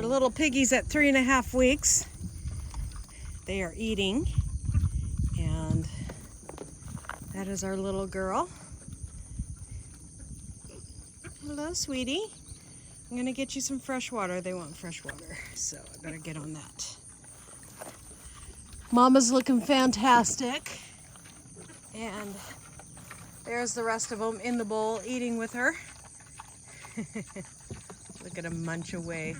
Our little piggies at 3.5 weeks. They are eating, and that is our little girl. Hello, sweetie. I'm gonna get you some fresh water. They want fresh water, so I better get on that. Mama's looking fantastic, and there's the rest of them in the bowl eating with her. Look at them munch away.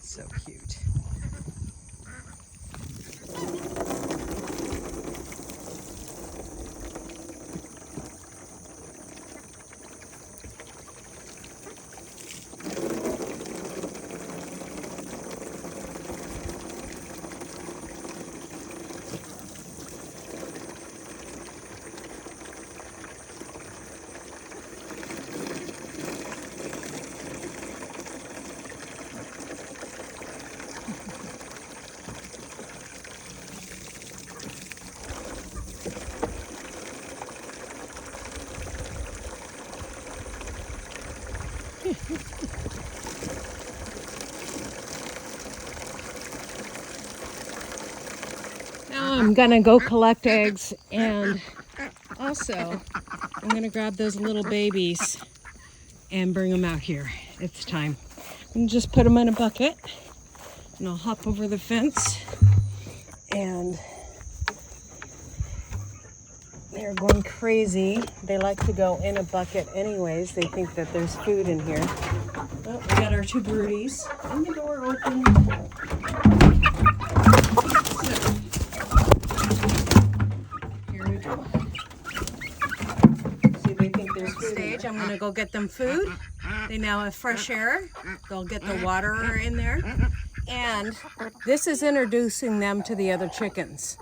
So cute. Now I'm gonna go collect eggs, and also I'm gonna grab those little babies and bring them out here. It's time. I'm just put them in a bucket, and I'll hop over the fence, and they're going crazy. They like to go in a bucket anyways. They think that there's food in here. Oh, we got our two broodies. And the door open. Here we go. See, they think there's food. Stage. I'm gonna go get them food. They now have fresh air. They'll get the water in there. And this is introducing them to the other chickens.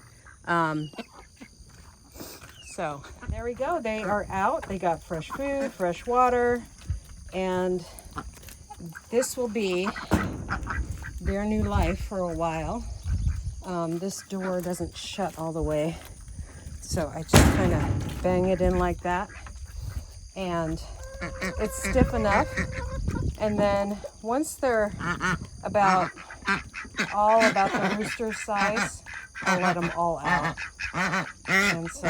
So there we go. They are out. They got fresh food, fresh water, and this will be their new life for a while. This door doesn't shut all the way, so I just kind of bang it in like that, and it's stiff enough. And then once they're about the rooster size, I'll let them all out. And so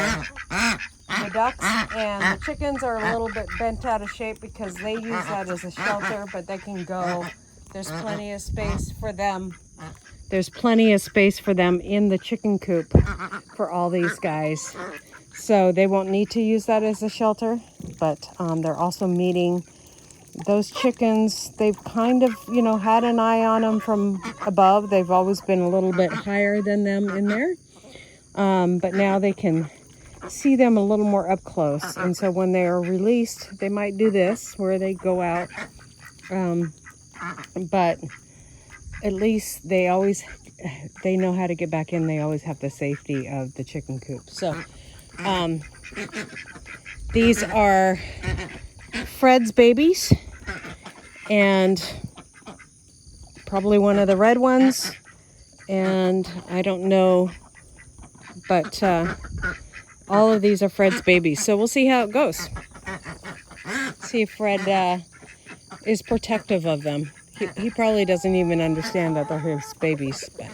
the ducks and the chickens are a little bit bent out of shape because they use that as a shelter, but they can go. There's plenty of space for them. There's plenty of space for them in the chicken coop for all these guys. So they won't need to use that as a shelter, but they're also meeting those chickens. They've kind of, had an eye on them from above. They've always been a little bit higher than them in there. But now they can see them a little more up close. And so when they are released, they might do this where they go out. But at least they know how to get back in. They always have the safety of the chicken coop. So these are Fred's babies, and probably one of the red ones, and I don't know, but all of these are Fred's babies. So we'll see how it goes. See if Fred is protective of them. He probably doesn't even understand that they're his babies, but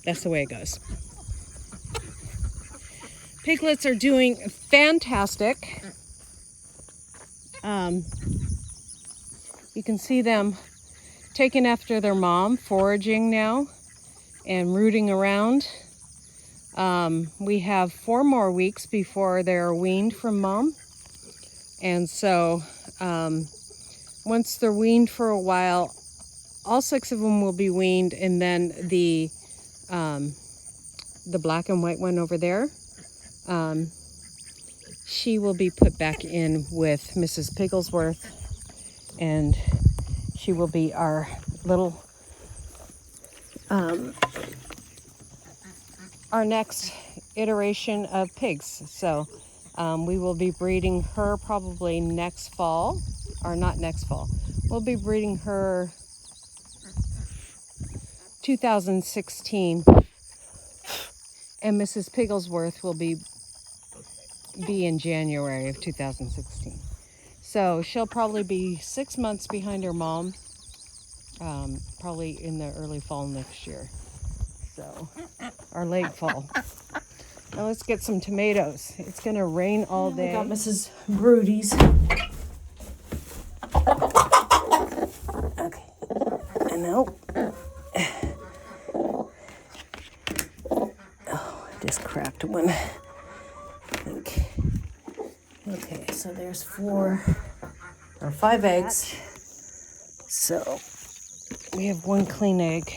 that's the way it goes. Piglets are doing fantastic. You can see them taking after their mom, foraging now and rooting around. We have 4 more weeks before they're weaned from mom. And so once they're weaned for a while, all 6 of them will be weaned, and then the black and white one over there, she will be put back in with Mrs. Pigglesworth, and she will be our little, our next iteration of pigs. So we will be breeding her probably next fall, or not next fall. We'll be breeding her 2016, and Mrs. Pigglesworth will be in January of 2016. So she'll probably be 6 months behind her mom, probably in the early fall next year. So, or late fall. Now let's get some tomatoes. It's gonna rain all day. We got Mrs. Brody's. Okay. Nope. Oh, I just cracked one. I think. Okay, so there's 4 or 5 eggs. So we have 1 clean egg.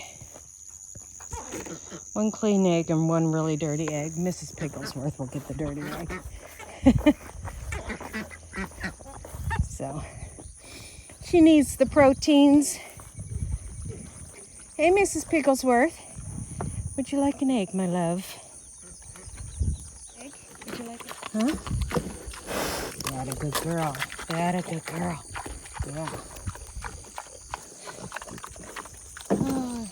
1 clean egg and 1 really dirty egg. Mrs. Pigglesworth will get the dirty egg. So she needs the proteins. Hey, Mrs. Pigglesworth. Would you like an egg, my love? Egg? Would you like it? Huh? That a good girl. That a good girl. Yeah. Oh.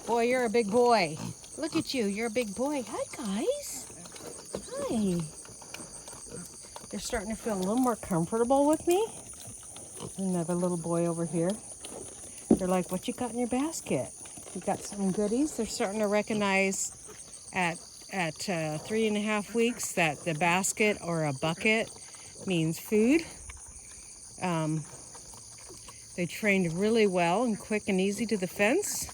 Boy, you're a big boy. Look at you. You're a big boy. Hi, guys. Hi. They're starting to feel a little more comfortable with me. Another little boy over here. They're like, what you got in your basket? You got some goodies. They're starting to recognize at 3.5 weeks that the basket or a bucket means food. They trained really well and quick and easy to the fence.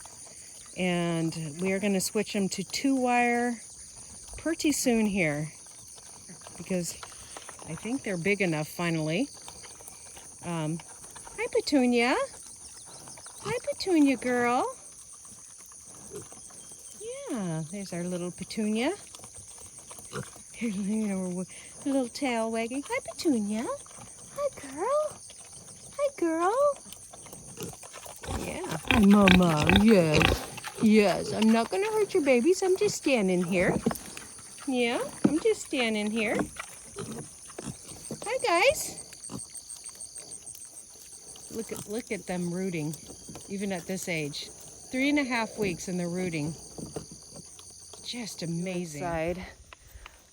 And we are going to switch them to 2-wire pretty soon here, because I think they're big enough finally. Hi, Petunia. Hi, Petunia girl. Yeah, there's our little Petunia. Her little tail wagging. Hi, Petunia. Hi, girl. Hi, girl. Yeah. Hi, Mama. Yes. Yes, I'm not going to hurt your babies. I'm just standing here. Yeah, I'm just standing here. Hi, guys. Look at them rooting, even at this age. 3.5 weeks and they're rooting. Just amazing. Side.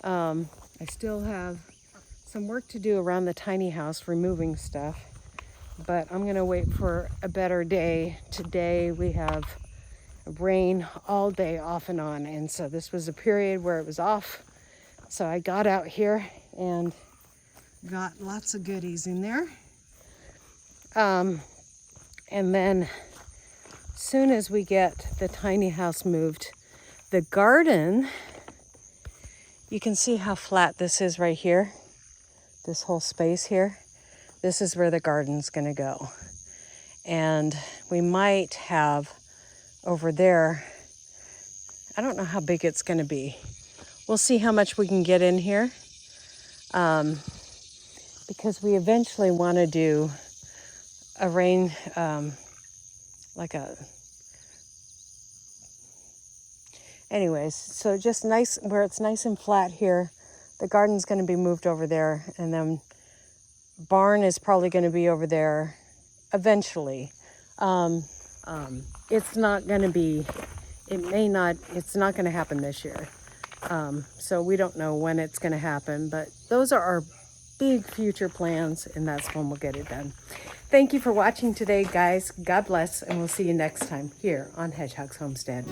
I still have some work to do around the tiny house, removing stuff, but I'm gonna wait for a better day. Today we have rain all day off and on, and so this was a period where it was off. So I got out here and got lots of goodies in there. And then soon as we get the tiny house moved, the garden, you can see how flat this is right here. This whole space here. This is where the garden's gonna go. And we might have over there, I don't know how big it's gonna be. We'll see how much we can get in here. Because we eventually wanna do a rain, anyways, so just nice, where it's nice and flat here. The garden's gonna be moved over there, and then barn is probably gonna be over there eventually. It's not gonna be, it's not gonna happen this year. So we don't know when it's gonna happen, but those are our big future plans, and that's when we'll get it done. Thank you for watching today, guys. God bless, and we'll see you next time here on Hedgehog's Homestead.